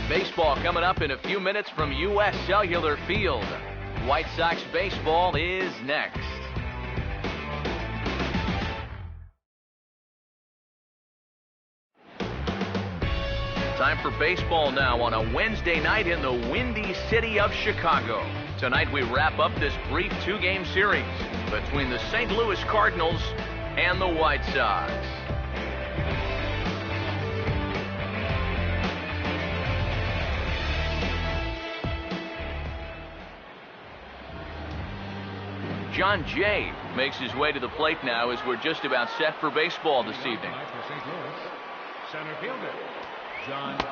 Baseball coming up in a few minutes from U.S. Cellular Field. White Sox baseball is next. Time for baseball now on a Wednesday night in the windy city of Chicago. Tonight we wrap up this brief two-game series between the St. Louis Cardinals and the White Sox. John Jay makes his way to the plate now as we're just about set for baseball this evening. Center fielder,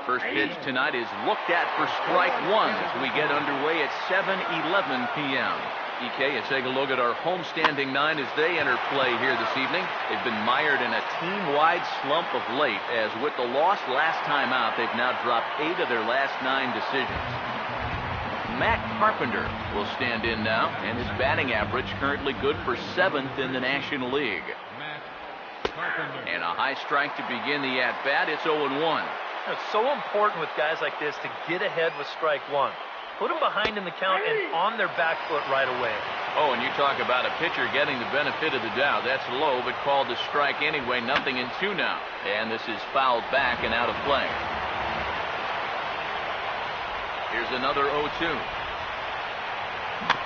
First pitch tonight is looked at for strike one as we get underway at 7:11 p.m. EK, you take a look at our homestanding nine as they enter play here this evening. They've been mired in a team-wide slump of late, as with the loss last time out, they've now dropped 8 of their last 9 decisions. Matt Carpenter will stand in now, and his batting average currently good for 7th in the National League. And a high strike to begin the at-bat. It's 0-1. It's so important with guys like this to get ahead with strike one. Put them behind in the count and on their back foot right away. Oh, and you talk about a pitcher getting the benefit of the doubt. That's low, but called a strike anyway. 0-2 now. And this is fouled back and out of play. Here's another 0-2.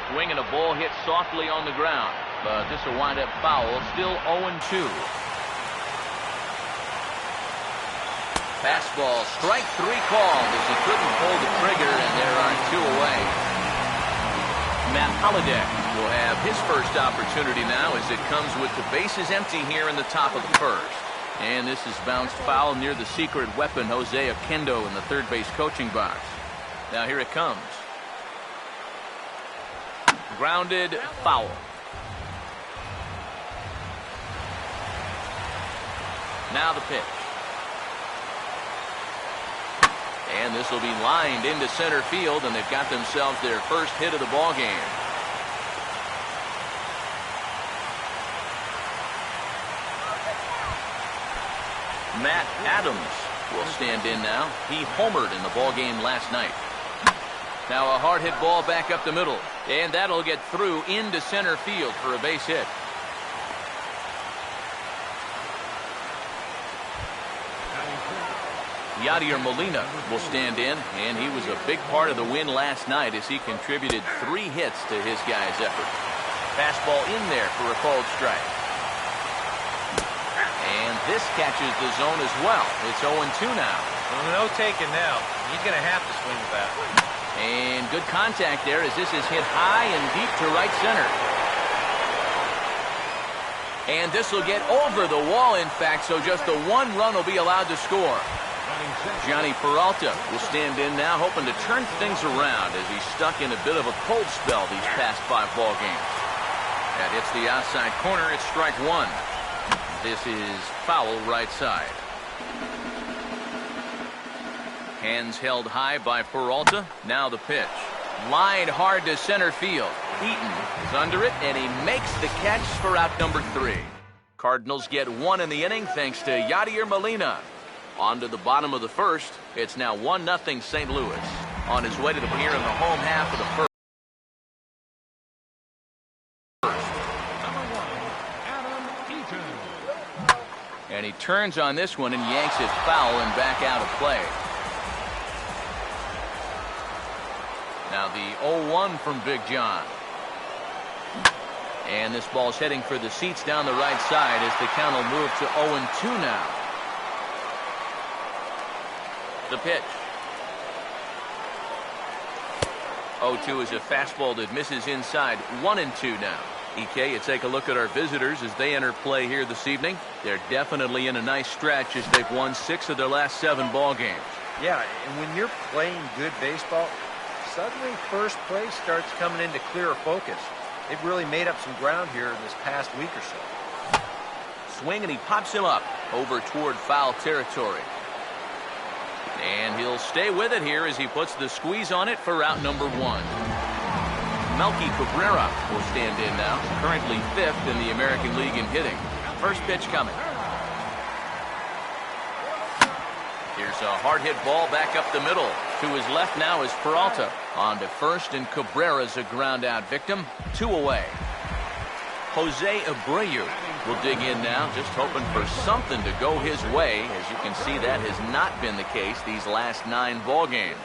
Swing and a ball hit softly on the ground. But this will wind up foul. Still 0-2. Fastball, strike 3 called as he couldn't pull the trigger, and there are 2 away. Matt Holliday will have his first opportunity now as it comes with the bases empty here in the top of the first. And this is bounced foul near the secret weapon, Jose Oquendo, in the third base coaching box. Now here it comes. Grounded, foul. Now the pitch. And this will be lined into center field, and they've got themselves their first hit of the ball game. Matt Adams will stand in now. He homered in the ball game last night. Now a hard hit ball back up the middle, and that'll get through into center field for a base hit. Yadier Molina will stand in, and he was a big part of the win last night as he contributed 3 hits to his guys' effort. Fastball in there for a called strike. And this catches the zone as well. It's 0-2 now. Well, no taking now. He's going to have to swing the bat. And good contact there as this is hit high and deep to right center. And this will get over the wall, in fact, so just the 1 run will be allowed to score. Johnny Peralta will stand in now, hoping to turn things around as he's stuck in a bit of a cold spell these past 5 ball games. That hits the outside corner. It's strike 1. This is foul right side. Hands held high by Peralta. Now the pitch. Lined hard to center field. Eaton is under it, and he makes the catch for out number 3. Cardinals get 1 in the inning thanks to Yadier Molina. On to the bottom of the first. It's now 1-0 St. Louis. On his way to the pier in the home half of the first. And he turns on this one and yanks it foul and back out of play. Now the 0-1 from Big John. And this ball's heading for the seats down the right side as the count will move to 0-2 now. The pitch. 0-2 is a fastball that misses inside. 1-2 now. EK, you take a look at our visitors as they enter play here this evening. They're definitely in a nice stretch as they've won 6 of their last 7 ball games. Yeah, and when you're playing good baseball, suddenly first place starts coming into clearer focus. They've really made up some ground here in this past week or so. Swing, and he pops him up over toward foul territory. And he'll stay with it here as he puts the squeeze on it for out number 1. Melky Cabrera will stand in now, currently 5th in the American League in hitting. First pitch coming. Here's a hard hit ball back up the middle. To his left now is Peralta. On to first, and Cabrera's a ground out victim. 2 away. Jose Abreu will dig in now, just hoping for something to go his way. As you can see, that has not been the case these last 9 ball games.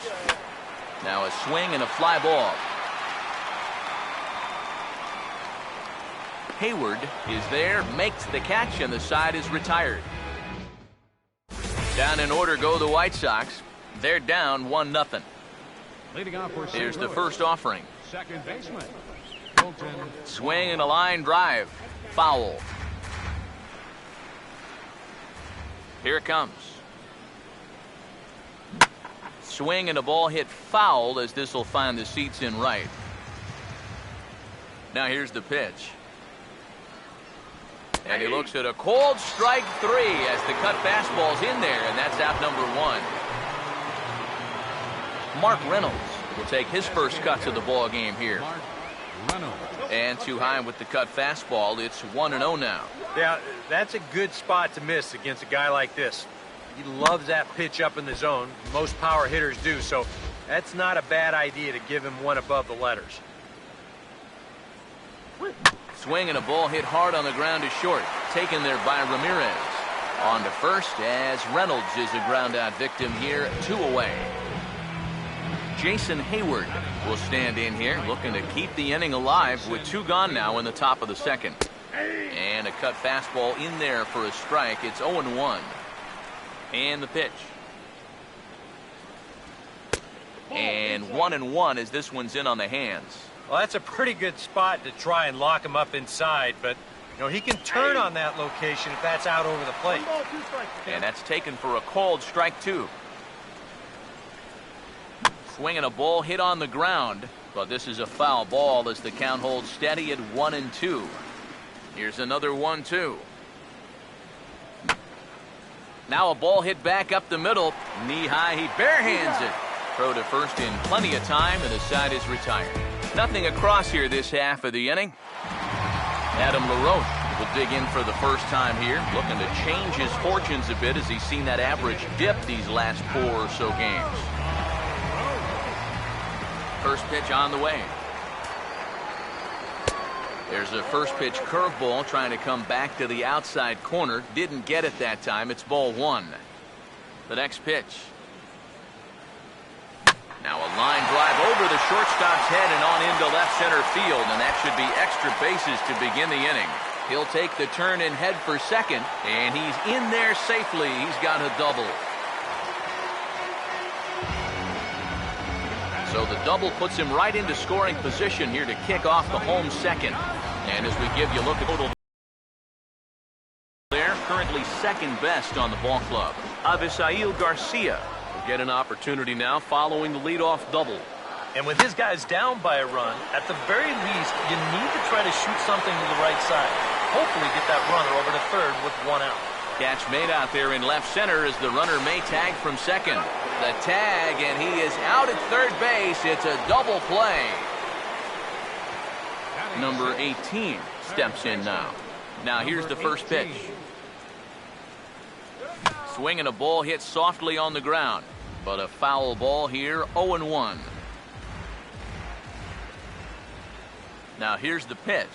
Now a swing and a fly ball. Hayward is there, makes the catch, and the side is retired. Down in order go the White Sox. They're down 1-0. Leading off for St. Here's the Louis, first offering. second baseman. Colton. Swing and a line drive. Foul. Here it comes. Swing and a ball hit foul as this will find the seats in right. Now here's the pitch. And he looks at a cold strike 3 as the cut fastball's in there, and that's out number 1. Mark Reynolds will take his first cut to the ball game here. Mark Reynolds. And too high with the cut fastball. It's 1-0 now. Yeah, that's a good spot to miss against a guy like this. He loves that pitch up in the zone. Most power hitters do, so that's not a bad idea to give him one above the letters. Swing and a ball hit hard on the ground to short. Taken there by Ramirez. On to first as Reynolds is a ground out victim here. 2 away. Jason Hayward will stand in here looking to keep the inning alive with 2 gone now in the top of the second. And a cut fastball in there for a strike. It's 0-1. And the pitch. And 1-1 as this one's in on the hands. Well, that's a pretty good spot to try and lock him up inside, but you know he can turn on that location if that's out over the plate. And that's taken for a called strike 2. Swinging a ball hit on the ground, but this is a foul ball as the count holds steady at 1-2. Here's another 1-2. Now a ball hit back up the middle. Knee high, he barehands it. Throw to first in plenty of time, and the side is retired. Nothing across here this half of the inning. Adam LaRoche will dig in for the first time here, looking to change his fortunes a bit as he's seen that average dip these last 4 or so games. First pitch on the way. There's a first pitch curveball trying to come back to the outside corner. Didn't get it that time. It's ball 1. The next pitch. Now a line drive over the shortstop's head and on into left center field, and that should be extra bases to begin the inning. He'll take the turn and head for second, and he's in there safely. He's got a double. So the double puts him right into scoring position here to kick off the home second. And as we give you a look at total there, currently second best on the ball club. Avisail Garcia will get an opportunity now following the leadoff double. And with his guys down by a run, at the very least, you need to try to shoot something to the right side. Hopefully get that runner over to third with 1 out. Catch made out there in left center as the runner may tag from second. The tag, and he is out at third base. It's a double play. Number 18 steps in now. Now here's the first pitch. Swing and a ball hit softly on the ground, but a foul ball here. 0-1. Now here's the pitch.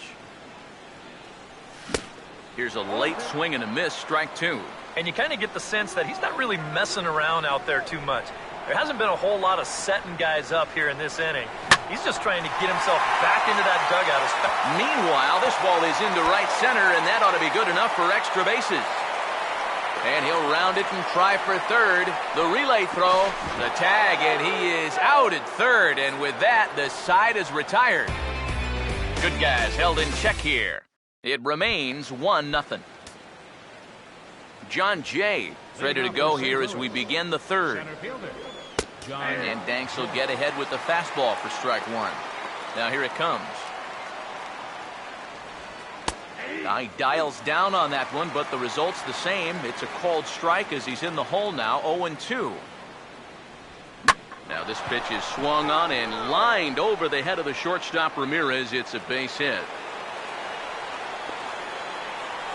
Here's a late swing and a miss, strike 2. And you kind of get the sense that he's not really messing around out there too much. There hasn't been a whole lot of setting guys up here in this inning. He's just trying to get himself back into that dugout. Meanwhile, this ball is into right center, and that ought to be good enough for extra bases. And he'll round it and try for third. The relay throw, the tag, and he is out at third. And with that, the side is retired. Good guys held in check here. It remains 1-0. John Jay is ready to go here as we begin the third. Center fielder, John. And Danks will get ahead with the fastball for strike one. Now here it comes. He dials down on that one, but the result's the same. It's a called strike as he's in the hole now, 0-2. Now this pitch is swung on and lined over the head of the shortstop Ramirez. It's a base hit.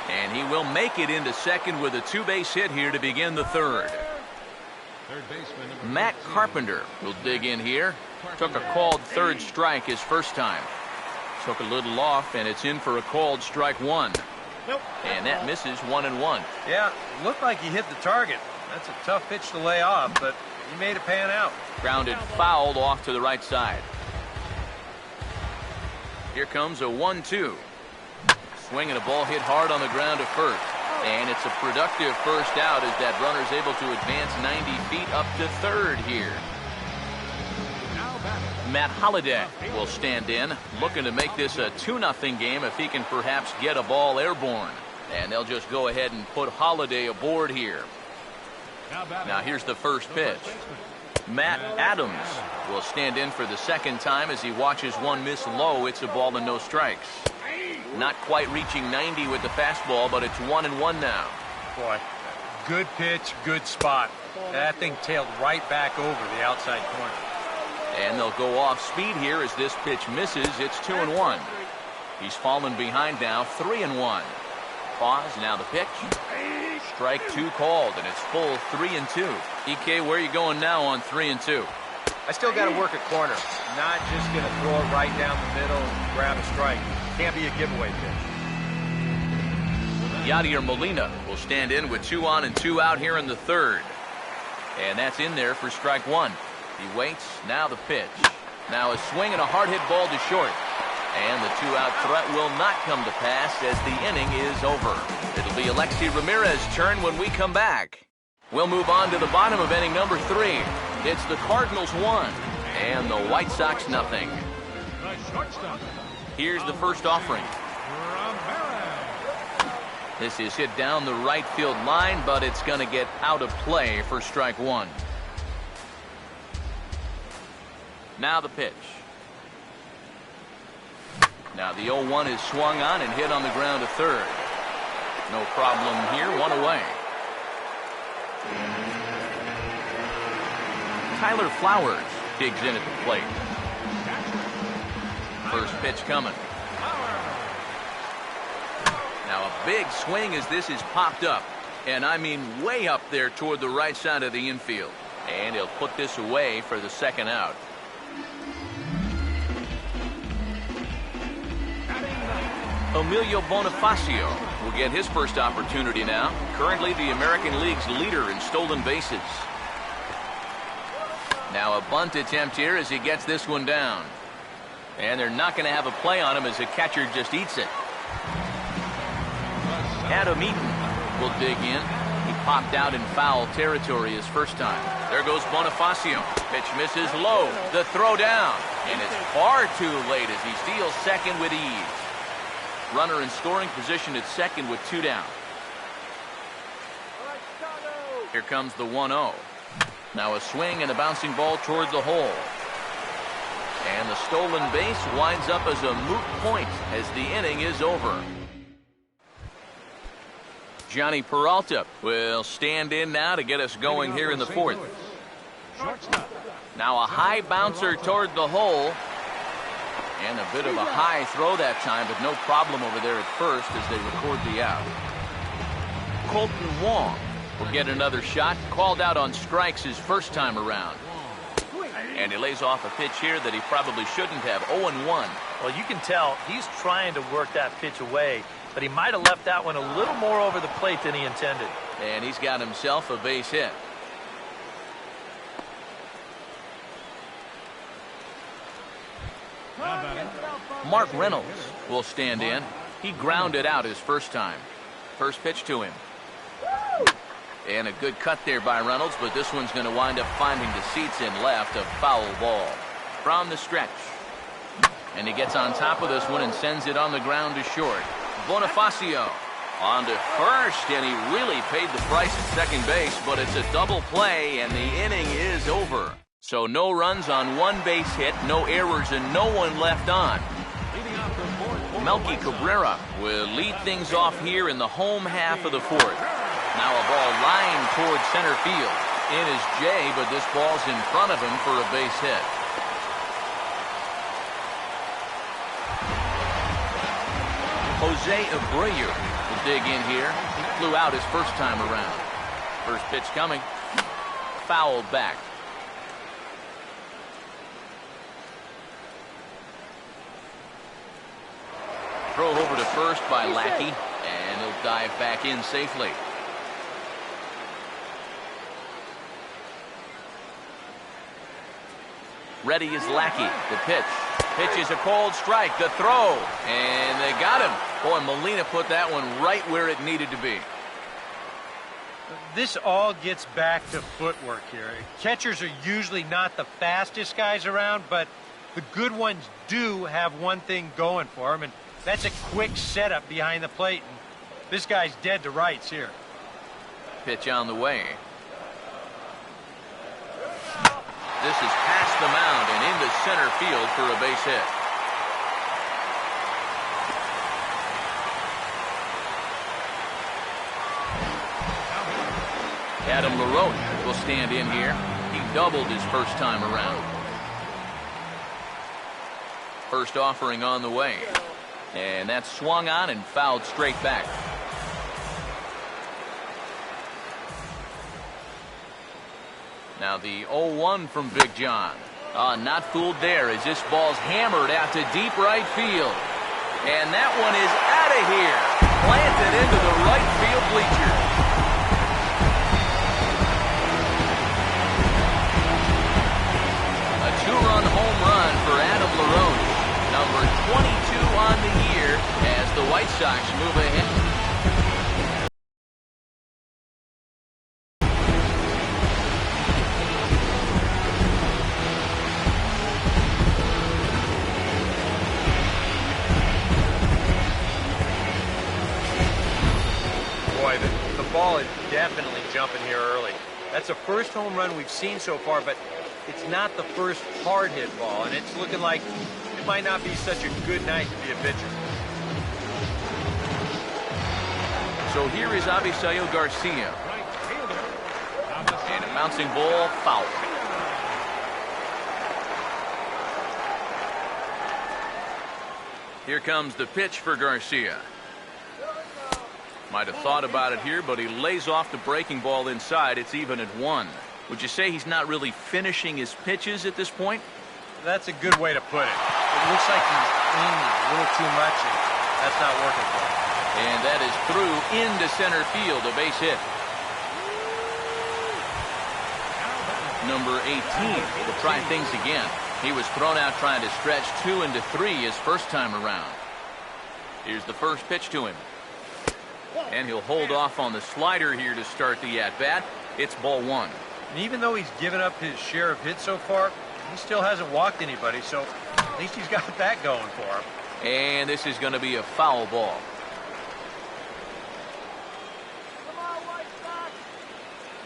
And he will make it into second with a two-base hit here to begin the third. Third baseman, number Matt 14. Carpenter will dig in here. Took a called third strike his first time. Took a little off, and it's in for a called strike one. Nope. And that misses 1-1. Yeah, looked like he hit the target. That's a tough pitch to lay off, but he made it pan out. Grounded fouled off to the right side. Here comes a 1-2. Swinging a ball hit hard on the ground to first. And it's a productive first out as that runner's able to advance 90 feet up to third here. Now batting. Matt Holliday will stand in, looking to make this a 2-0 game if he can perhaps get a ball airborne. And they'll just go ahead and put Holliday aboard here. Now here's the first pitch. Matt Adams will stand in for the second time as he watches one miss low. It's a ball and no strikes. Not quite reaching 90 with the fastball, but it's 1-1 now. Boy, good pitch, good spot. That thing tailed right back over the outside corner. And they'll go off speed here as this pitch misses. It's 2-1. He's fallen behind now, 3-1. Pause, now the pitch. Strike two called, and it's full 3-2. EK, where are you going now on 3-2? I still got to work a corner. Not just going to throw it right down the middle and grab a strike. Can't be a giveaway pitch. Yadier Molina will stand in with 2 on and 2 out here in the third. And that's in there for strike one. He waits, now the pitch. Now a swing and a hard hit ball to short. And the 2-out threat will not come to pass as the inning is over. It'll be Alexi Ramirez's turn when we come back. We'll move on to the bottom of inning number 3. It's the Cardinals 1 and the White Sox nothing. The shortstop, Here's the first offering. Ramirez. This is hit down the right field line, but it's going to get out of play for strike one. Now the pitch. Now the 0-1 is swung on and hit on the ground to third. No problem here, one away. Tyler Flowers digs in at the plate. First pitch coming. Now a big swing as this is popped up. And I mean way up there toward the right side of the infield. And he'll put this away for the second out. Emilio Bonifacio will get his first opportunity now. Currently the American League's leader in stolen bases. Now a bunt attempt here as he gets this one down. And they're not going to have a play on him as the catcher just eats it. Adam Eaton will dig in. He popped out in foul territory his first time. There goes Bonifacio. Pitch misses low. The throw down. And it's far too late as he steals second with ease. Runner in scoring position at second with 2 down. Here comes the 1-0. Now a swing and a bouncing ball towards the hole. And the stolen base winds up as a moot point as the inning is over. Johnny Peralta will stand in now to get us going here in the fourth. Shortstop, Now a high bouncer toward the hole. And a bit of a high throw that time, but no problem over there at first as they record the out. Colton Wong will get another shot. Called out on strikes his first time around. And he lays off a pitch here that he probably shouldn't have. 0-1. Well, you can tell he's trying to work that pitch away, but he might have left that one a little more over the plate than he intended. And he's got himself a base hit. now batting. Mark Reynolds will stand in. He grounded out his first time. First pitch to him. And a good cut there by Reynolds, but this one's going to wind up finding the seats in left. A foul ball from the stretch. And he gets on top of this one and sends it on the ground to short. Bonifacio on to first, and he really paid the price at second base, but it's a double play, and the inning is over. So no runs on one base hit, no errors, and no one left on. Melky Cabrera will lead things off here in the home half of the fourth. Now a ball lined towards center field. In is Jay, but this ball's in front of him for a base hit. Jose Abreu will dig in here. He flew out his first time around. First pitch coming. Fouled back. Throw over to first by Lackey, and he'll dive back in safely. Ready is Lackey. The pitch. Pitch is a cold strike. The throw. And they got him. Boy, Molina put that one right where it needed to be. This all gets back to footwork here. Catchers are usually not the fastest guys around, but the good ones do have one thing going for them, and that's a quick setup behind the plate. And this guy's dead to rights here. Pitch on the way. This is past the mound and into center field for a base hit. Adam LaRoche will stand in here. He doubled his first time around. First offering on the way. And that's swung on and fouled straight back. Now the 0-1 from Big John. Not fooled there as this ball's hammered out to deep right field. And that one is out of here. Planted into the right field bleachers. A two-run home run for Adam LaRoche. Number 22 on the year as the White Sox move ahead. Boy, the ball is definitely jumping here early. That's the first home run we've seen so far, but it's not the first hard hit ball, and it's looking like it might not be such a good night to be a pitcher. So here is Avisail Garcia. And a bouncing ball, foul. Here comes the pitch for Garcia. Might have thought about it here, but he lays off the breaking ball inside. It's even at 1. Would you say he's not really finishing his pitches at this point? That's a good way to put it. It looks like he's aiming a little too much, and that's not working for him. And that is through into center field, a base hit. Number 18 will try things again. He was thrown out trying to stretch 2 into 3 his first time around. Here's the first pitch to him. And he'll hold off on the slider here to start the at-bat. It's ball 1. And even though he's given up his share of hits so far, he still hasn't walked anybody, so at least he's got that going for him. And this is going to be a foul ball.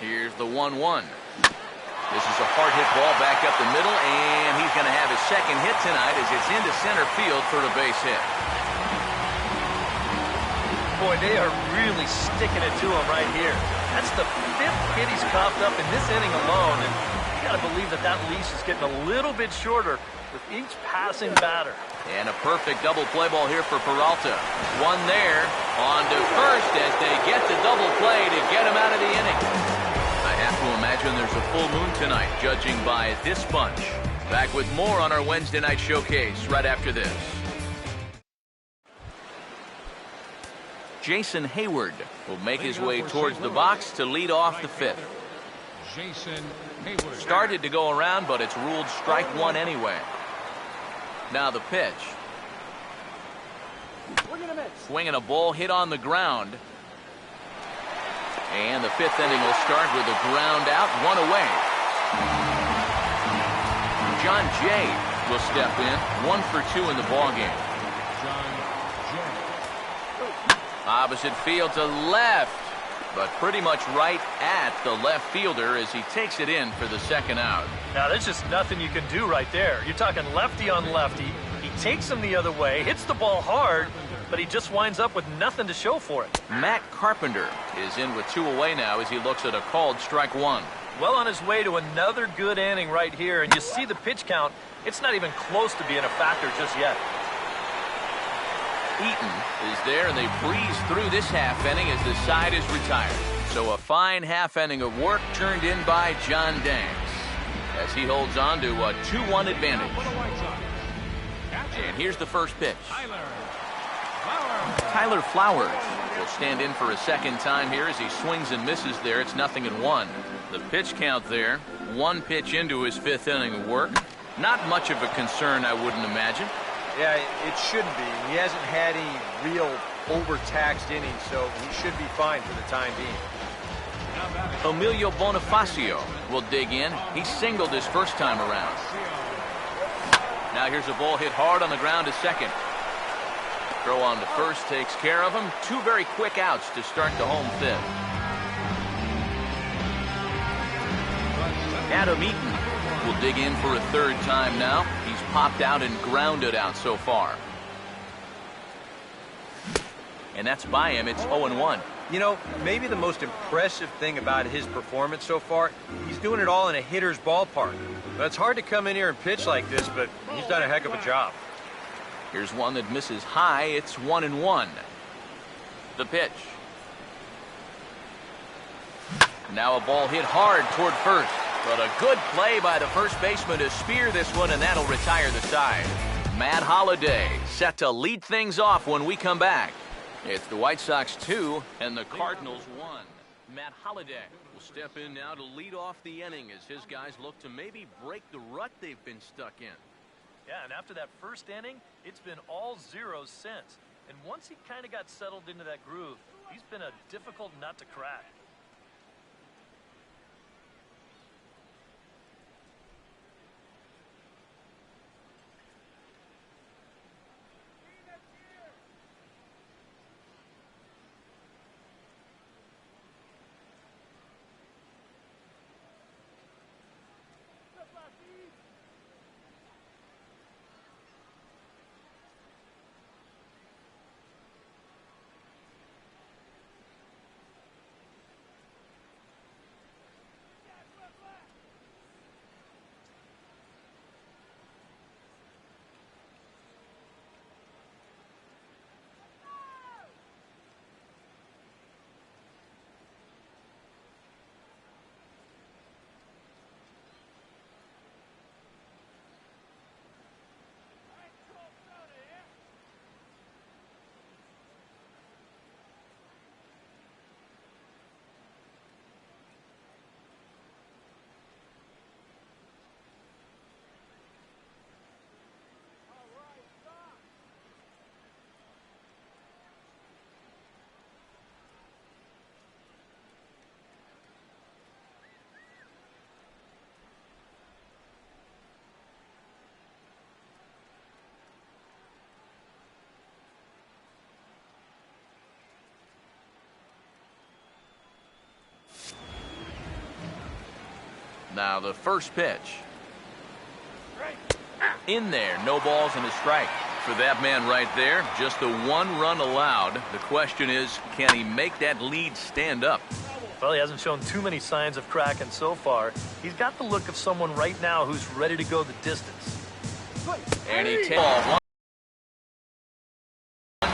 Here's the 1-1. This is a hard hit ball back up the middle, and he's going to have his second hit tonight as it's into center field for a base hit. Boy, they are really sticking it to him right here. That's the 5th hit he's coughed up in this inning alone, and you got to believe that that leash is getting a little bit shorter with each passing batter. And a perfect double play ball here for Peralta. One there, on to first as they get the double play to get him out of the inning. I have to imagine there's a full moon tonight, judging by this bunch. Back with more on our Wednesday night showcase right after this. Jason Hayward will make his way towards the box to lead off the 5th. Jason Hayward. Started to go around, but it's ruled strike 1 anyway. Now the pitch. Swinging a ball hit on the ground. And the fifth inning will start with a ground out, one away. John Jay will step in, 1 for 2 in the ballgame. John Jay. Opposite field to left, but pretty much right at the left fielder as he takes it in for the second out. Now, there's just nothing you can do right there. You're talking lefty on lefty. He takes him the other way, hits the ball hard, but he just winds up with nothing to show for it. Matt Carpenter is in with 2 away now as he looks at a called strike 1. Well on his way to another good inning right here, and you see the pitch count. It's not even close to being a factor just yet. Eaton is there, and they breeze through this half inning as the side is retired. So a fine half inning of work turned in by John Danks as he holds on to a 2-1 advantage. For the White Sox. And here's the first pitch. Flowers. Tyler Flowers will stand in for a second time here as he swings and misses there. It's 0-1. The pitch count there, 1 pitch into his 5th inning of work. Not much of a concern, I wouldn't imagine. Yeah, it shouldn't be. He hasn't had any real overtaxed innings, so he should be fine for the time being. Emilio Bonifacio will dig in. He singled his first time around. Now here's a ball hit hard on the ground to second. Throw on to first takes care of him. 2 very quick outs to start the home 5th. Adam Eaton will dig in for a 3rd time now. He's popped out and grounded out so far. And that's by him. It's 0-1. You know, maybe the most impressive thing about his performance so far, he's doing it all in a hitter's ballpark. But it's hard to come in here and pitch like this, but he's done a heck of a job. Here's one that misses high. It's 1-1. The pitch. Now a ball hit hard toward first. But a good play by the first baseman to spear this one, and that'll retire the side. Matt Holliday set to lead things off when we come back. It's the White Sox 2 and the Cardinals 1. Matt Holliday will step in now to lead off the inning as his guys look to maybe break the rut they've been stuck in. Yeah, and after that first inning, it's been all zeros since. And once he kind of got settled into that groove, he's been a difficult nut to crack. Now the first pitch. In there, no balls and a strike. For that man right there, just the 1 run allowed. The question is, can he make that lead stand up? Well, he hasn't shown too many signs of cracking so far. He's got the look of someone right now who's ready to go the distance. And he takes one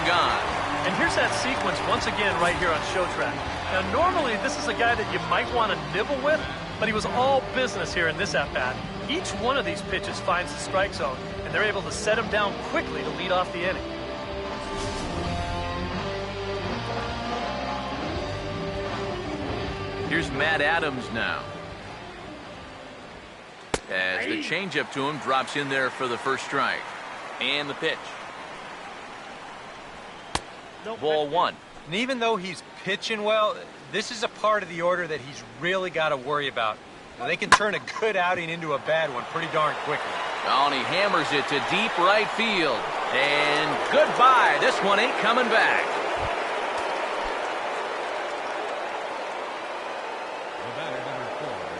gone. And here's that sequence once again right here on Show Track. Now, normally this is a guy that you might want to nibble with, but he was all business here in this at-bat. Each one of these pitches finds the strike zone, and they're able to set him down quickly to lead off the inning. Here's Matt Adams now. As the changeup to him drops in there for the first strike. And the pitch. Ball 1. And even though he's pitching well, this is a part of the order that he's really got to worry about. Now, they can turn a good outing into a bad one pretty darn quickly. Oh, and he hammers it to deep right field. And goodbye. This one ain't coming back.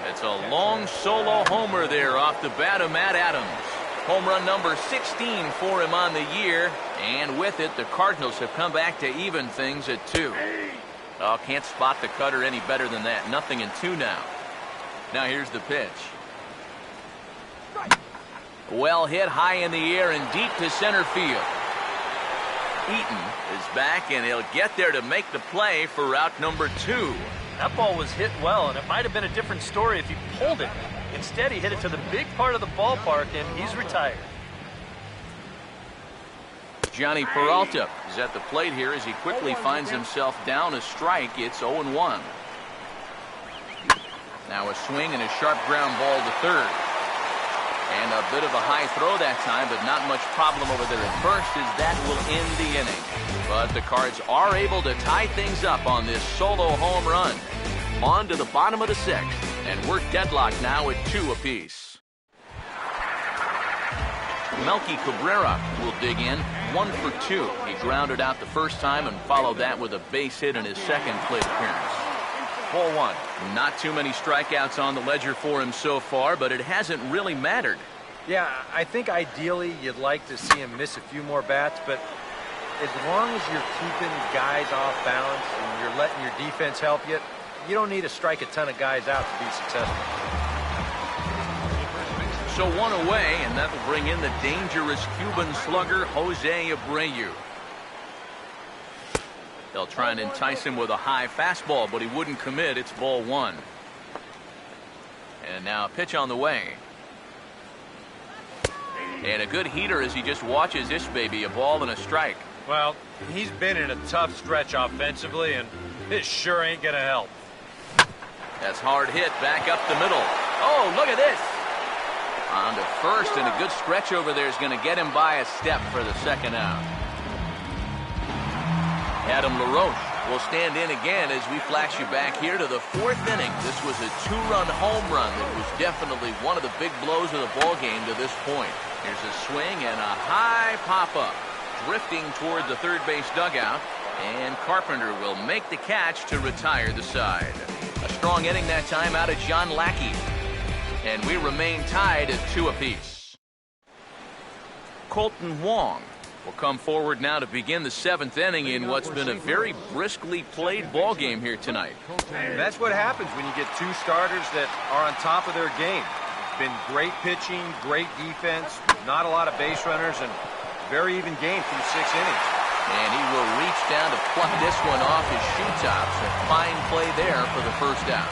It's a long solo homer there off the bat of Matt Adams. Home run number 16 for him on the year. And with it, the Cardinals have come back to even things at 2. Oh, can't spot the cutter any better than that. Nothing in 2 now. Now here's the pitch. Well hit high in the air and deep to center field. Eaton is back, and he'll get there to make the play for route number 2. That ball was hit well, and it might have been a different story if he pulled it. Instead, he hit it to the big part of the ballpark, and he's retired. Johnny Peralta is at the plate here as he quickly finds himself down a strike. It's 0-1. Now a swing and a sharp ground ball to third. And a bit of a high throw that time, but not much problem over there at first, as that will end the inning. But the Cards are able to tie things up on this solo home run. On to the bottom of the 6th, and we're deadlocked now at 2 apiece. Melky Cabrera will dig in, 1 for 2. He grounded out the first time and followed that with a base hit in his second plate appearance. Ball 1. Not too many strikeouts on the ledger for him so far, but it hasn't really mattered. Yeah, I think ideally you'd like to see him miss a few more bats, but as long as you're keeping guys off balance and you're letting your defense help you, you don't need to strike a ton of guys out to be successful. So 1 away, and that will bring in the dangerous Cuban slugger, Jose Abreu. They'll try and entice him with a high fastball, but he wouldn't commit. It's ball 1. And now a pitch on the way. And a good heater as he just watches this baby, a ball and a strike. Well, he's been in a tough stretch offensively, and this sure ain't going to help. That's hard hit back up the middle. Oh, look at this. On to first, and a good stretch over there is going to get him by a step for the second out. Adam LaRoche will stand in again as we flash you back here to the 4th inning. This was a 2-run home run that was definitely one of the big blows of the ball game to this point. Here's a swing and a high pop-up, drifting toward the third base dugout, and Carpenter will make the catch to retire the side. A strong inning that time out of John Lackey, and we remain tied at 2 apiece. Colton Wong will come forward now to begin the 7th inning in what's been a very briskly played ball game here tonight. And that's what happens when you get 2 starters that are on top of their game. It's been great pitching, great defense, not a lot of base runners, and very even game through 6 innings. And he will reach down to pluck this one off his shoe tops. A fine play there for the first out.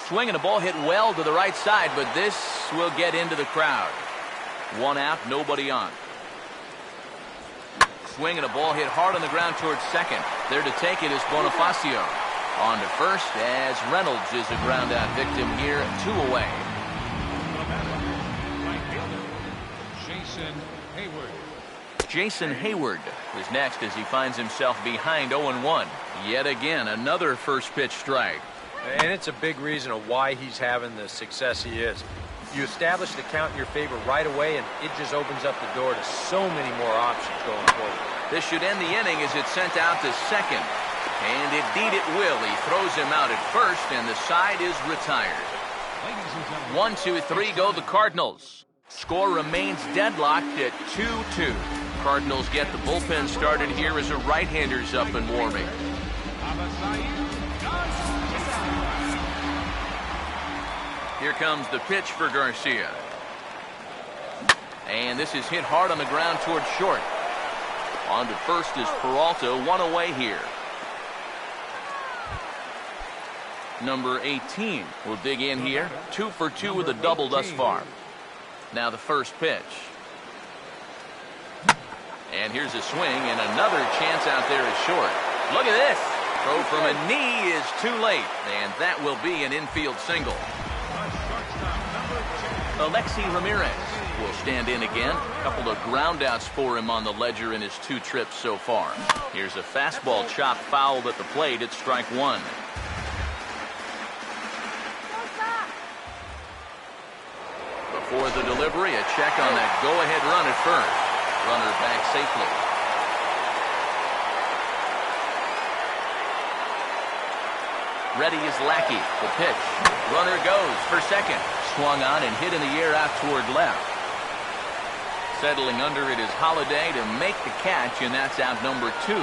Swing and a ball hit well to the right side, but this will get into the crowd. 1 out, nobody on. Swing and a ball hit hard on the ground towards second. There to take it is Bonifacio. On to first as Reynolds is a ground out victim here, 2 away. Jason Hayward is next as he finds himself behind 0-1. Yet again, another first pitch strike. And it's a big reason of why he's having the success he is. You establish the count in your favor right away, and it just opens up the door to so many more options going forward. This should end the inning as it's sent out to second. And indeed it will. He throws him out at first, and the side is retired. 1, 2, 3 go the Cardinals. Score remains deadlocked at 2-2. Cardinals get the bullpen started here as a right-hander's up and warming. Here comes the pitch for Garcia. And this is hit hard on the ground towards short. On to first is Peralta, 1 away here. Number 18 will dig in here. 2 for 2 with a double thus far. Now the first pitch. And here's a swing, and another chance out there is short. Look at this. Throw from a knee is too late, and that will be an infield single. Alexi Ramirez will stand in again. A couple of groundouts for him on the ledger in his 2 trips so far. Here's a fastball chop fouled at the plate. It's strike 1. Before the delivery, a check on that go-ahead run at first. Runner back safely. Ready is Lackey. The pitch. Runner goes for second. Swung on and hit in the air out toward left. Settling under it is Holiday to make the catch, and that's out number 2.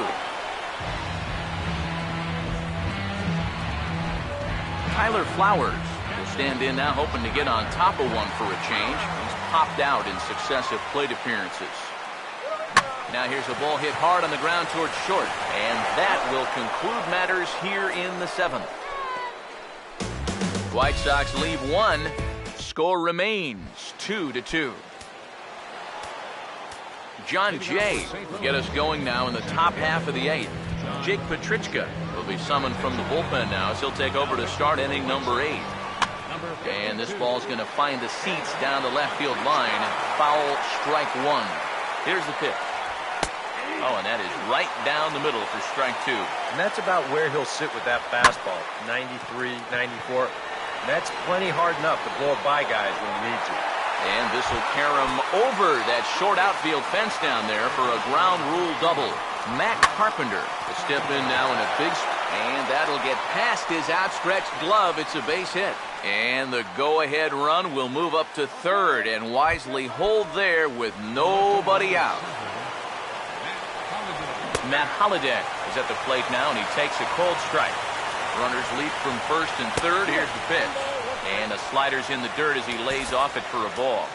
Tyler Flowers will stand in now, hoping to get on top of one for a change. He's popped out in successive plate appearances. Now here's a ball hit hard on the ground towards short, and that will conclude matters here in the 7th. White Sox leave 1. Score remains 2-2. John Jay will get us going now in the top half of the 8th. Jake Petrichka will be summoned from the bullpen now as he'll take over to start inning number 8. And this ball's going to find the seats down the left field line. Foul, strike 1. Here's the pitch. Oh, and that is right down the middle for strike 2. And that's about where he'll sit with that fastball. 93, 94. And that's plenty hard enough to blow by guys when you need to. And this will carry him over that short outfield fence down there for a ground rule double. Matt Carpenter will step in now in a big and that'll get past his outstretched glove. It's a base hit. And the go-ahead run will move up to third and wisely hold there with nobody out. Matt Holiday is at the plate now, and he takes a cold strike. Runners leap from first and third. Here's the pitch. And the slider's in the dirt as he lays off it for a ball.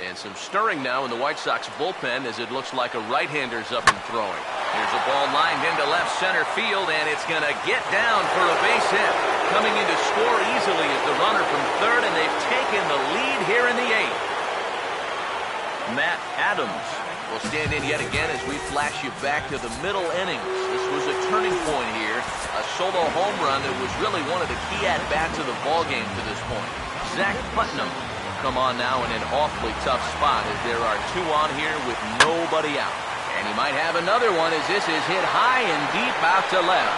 And some stirring now in the White Sox bullpen as it looks like a right-hander's up and throwing. Here's a ball lined into left center field, and it's going to get down for a base hit. Coming in to score easily is the runner from third, and they've taken the lead here in the 8th. Matt Adams will stand in yet again as we flash you back to the middle innings. This was a turning point here. A solo home run that was really one of the key at-bats of the ballgame to this point. Zach Putnam will come on now in an awfully tough spot as there are 2 on here with nobody out. And he might have another one as this is hit high and deep out to left.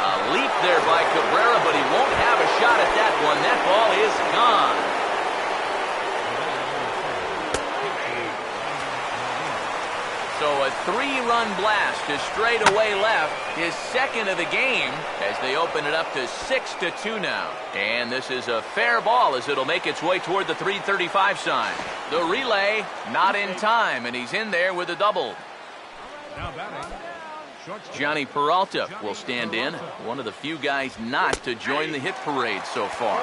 A leap there by Cabrera, but he won't have a shot at that one. That ball is gone. So a 3-run blast to straightaway left, his second of the game, as they open it up to 6-2 now. And this is a fair ball as it'll make its way toward the 335 sign. The relay not in time, and he's in there with a double. Johnny Peralta will stand in, one of the few guys not to join the hit parade so far.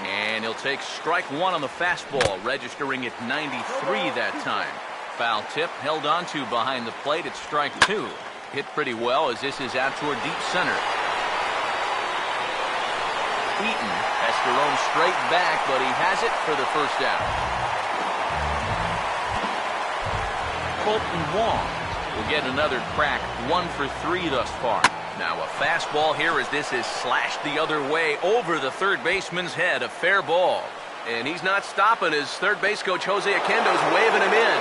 And he'll take strike 1 on the fastball, registering at 93 that time. Foul tip held on to behind the plate. It's strike 2. Hit pretty well as this is out toward deep center. Eaton has to roam straight back, but he has it for the first out. Colton Wong will get another crack, 1 for 3 thus far. Now a fastball here as this is slashed the other way over the third baseman's head. A fair ball. And he's not stopping as third base coach Jose Oquendo's waving him in.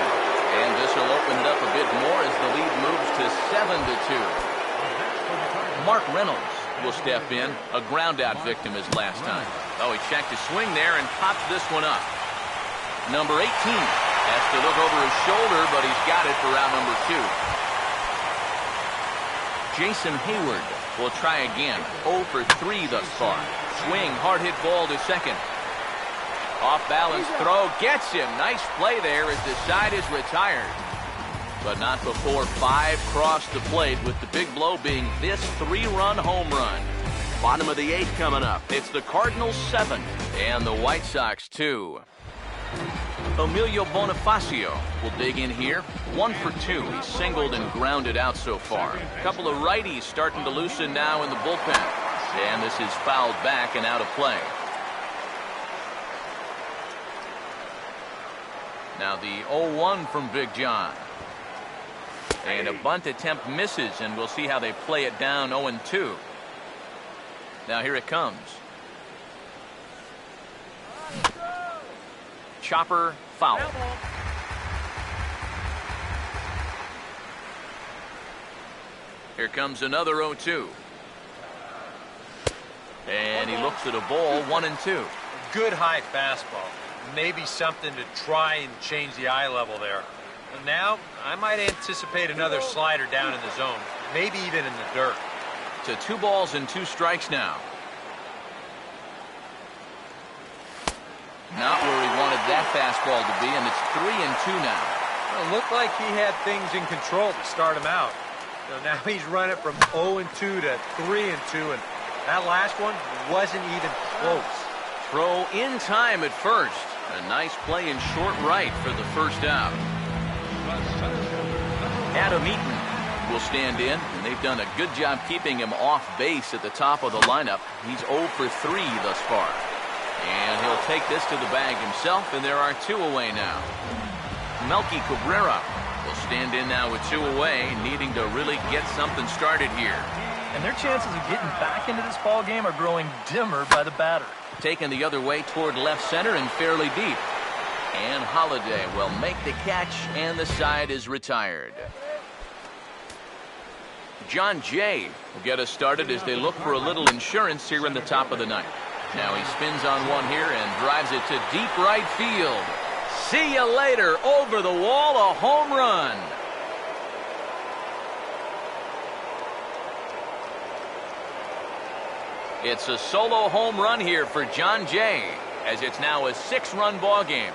And this will open it up a bit more as the lead moves to 7-2. Mark Reynolds will step in. A ground-out victim as last time. Oh, he checked his swing there and pops this one up. Number 18 has to look over his shoulder, but he's got it for out number 2. Jason Hayward will try again. 0 for 3 thus far. Swing, hard hit ball to second. Off-balance throw gets him. Nice play there as the side is retired. But not before 5 crossed the plate, with the big blow being this 3-run home run. Bottom of the 8th coming up. It's the Cardinals 7 and the White Sox 2. Emilio Bonifacio will dig in here. 1 for 2. He's singled and grounded out so far. A couple of righties starting to loosen now in the bullpen. And this is fouled back and out of play. Now the 0-1 from Big John. And a bunt attempt misses, and we'll see how they play it down 0-2. Now here it comes. Chopper foul. Here comes another 0-2. And he looks at a ball, 1-2. Good high fastball. Maybe something to try and change the eye level there. And now, I might anticipate another slider down in the zone. Maybe even in the dirt. To 2 balls and 2 strikes now. Not where he wanted that fastball to be, and it's 3-2 now. Well, it looked like he had things in control to start him out. So now he's running from 0-2 to 3-2, and that last one wasn't even close. Throw in time at first. A nice play in short right for the first out. Adam Eaton will stand in, and they've done a good job keeping him off base at the top of the lineup. He's 0 for 3 thus far. And he'll take this to the bag himself, and there are 2 away now. Melky Cabrera will stand in now with 2 away, needing to really get something started here. And their chances of getting back into this ball game are growing dimmer by the batter. Taken the other way toward left center and fairly deep. And Holiday will make the catch, and the side is retired. John Jay will get us started as they look for a little insurance here in the top of the ninth. Now he spins on one here and drives it to deep right field. See you later. Over the wall, a home run. It's a solo home run here for John Jay, as it's now a 6-run ball game.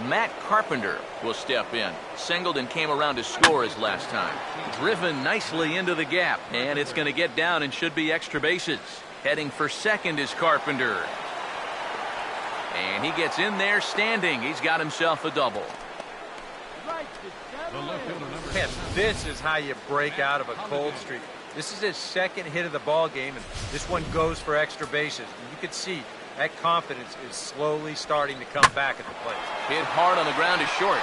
Matt Carpenter will step in. Singled and came around to score his last time. Driven nicely into the gap, and it's going to get down and should be extra bases. Heading for second is Carpenter. And he gets in there standing. He's got himself a double. And this is how you break out of a cold streak. This is his second hit of the ball game, and this one goes for extra bases. And you can see that confidence is slowly starting to come back at the plate. Hit hard on the ground is short.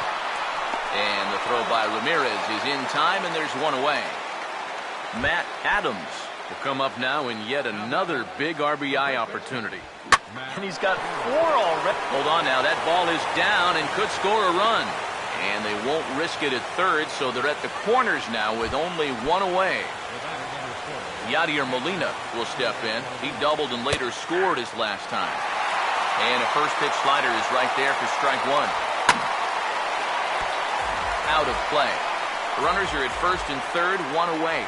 And the throw by Ramirez is in time, and there's 1 away. Matt Adams will come up now in yet another big RBI opportunity. And he's got 4 already. Hold on now, that ball is down and could score a run. And they won't risk it at third, so they're at the corners now with only 1 away. Yadier Molina will step in. He doubled and later scored his last time. And a first pitch slider is right there for strike 1. Out of play. Runners are at first and third, 1 away.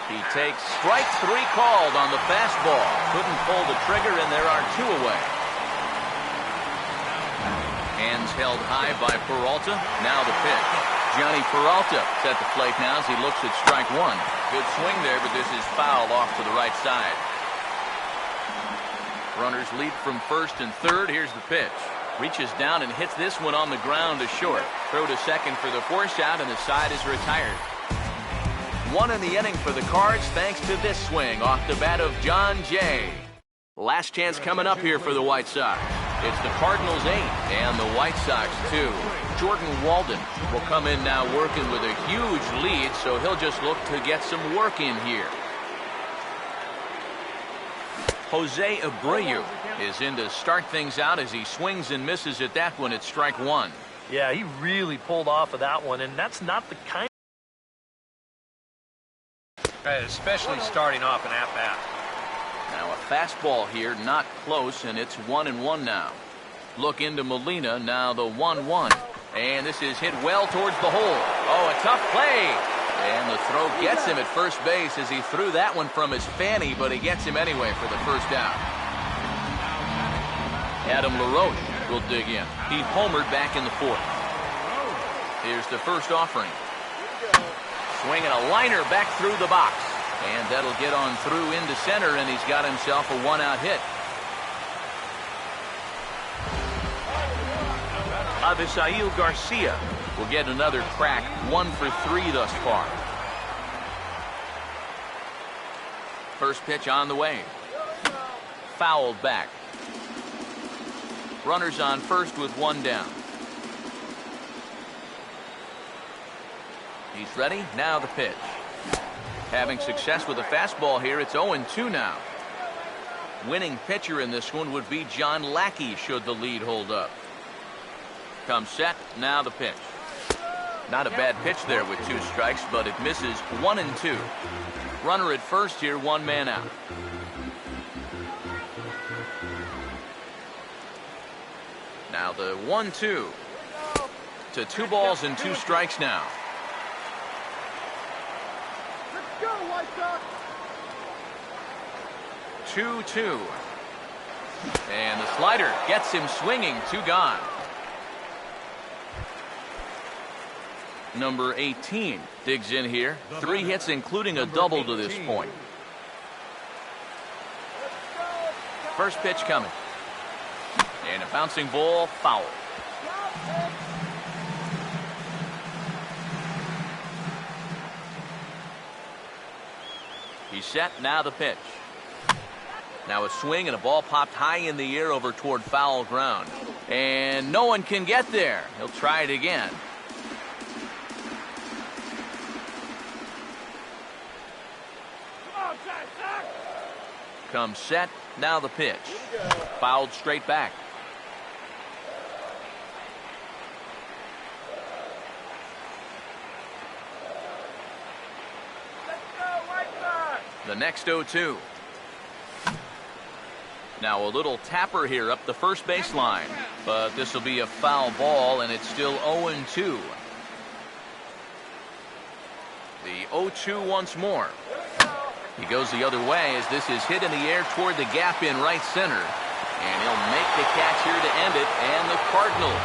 He takes strike 3 called on the fastball. Couldn't pull the trigger, and there are 2 away. Hands held high by Peralta. Now the pitch. Johnny Peralta at the plate now as he looks at strike 1. Good swing there, but this is foul off to the right side. Runners lead from first and third. Here's the pitch. Reaches down and hits this one on the ground to short. Throw to second for the force out, and the side is retired. 1 in the inning for the Cards thanks to this swing off the bat of John Jay. Last chance coming up here for the White Sox. It's the Cardinals 8 and the White Sox 2. Jordan Walden will come in now working with a huge lead, so he'll just look to get some work in here. Jose Abreu is in to start things out as he swings and misses at that one at strike 1. Yeah, he really pulled off of that one, and that's not the kind. Especially starting off an at-bat. Now a fastball here, not close, and it's 1-1 now. Look into Molina, now the 1-1. And this is hit well towards the hole. Oh, a tough play. And the throw gets him at first base as he threw that one from his fanny, but he gets him anyway for the first out. Adam LaRoche will dig in. He homered back in the 4th. Here's the first offering. Swinging a liner back through the box. And that'll get on through into center, and he's got himself a 1-out hit. Avisail Garcia will get another crack, 1 for 3 thus far. First pitch on the way. Fouled back. Runners on first with 1 down. He's ready. Now the pitch. Having success with the fastball here, it's 0-2 now. Winning pitcher in this one would be John Lackey should the lead hold up. Comes set, now the pitch. Not a bad pitch there with 2 strikes, but it misses. 1-2. Runner at first here, 1 man out. Now the 1-2 to 2 balls and 2 strikes now. 2-2. And the slider gets him swinging. 2 gone. Number 18 digs in here. 3 hits, including a double to this point. First pitch coming. And a bouncing ball, foul. He's set, now the pitch. Now a swing and a ball popped high in the air over toward foul ground. And no one can get there. He'll try it again. Comes set, now the pitch. Fouled straight back. The next 0-2. Now a little tapper here up the first baseline, but this will be a foul ball, and it's still 0-2. The 0-2 once more. He goes the other way as this is hit in the air toward the gap in right center, and he'll make the catch here to end it. And the Cardinals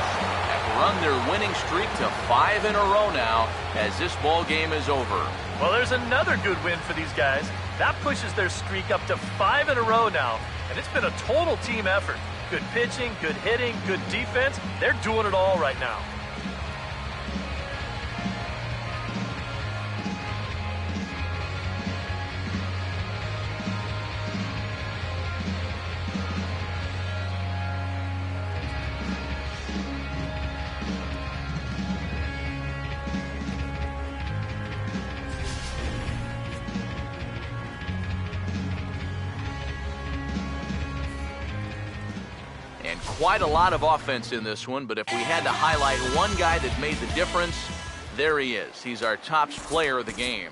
have run their winning streak to 5 in a row now as this ball game is over. Well, there's another good win for these guys. That pushes their streak up to 5 in a row now. And it's been a total team effort. Good pitching, good hitting, good defense. They're doing it all right now. Quite a lot of offense in this one, but if we had to highlight one guy that made the difference, there he is. He's our top player of the game.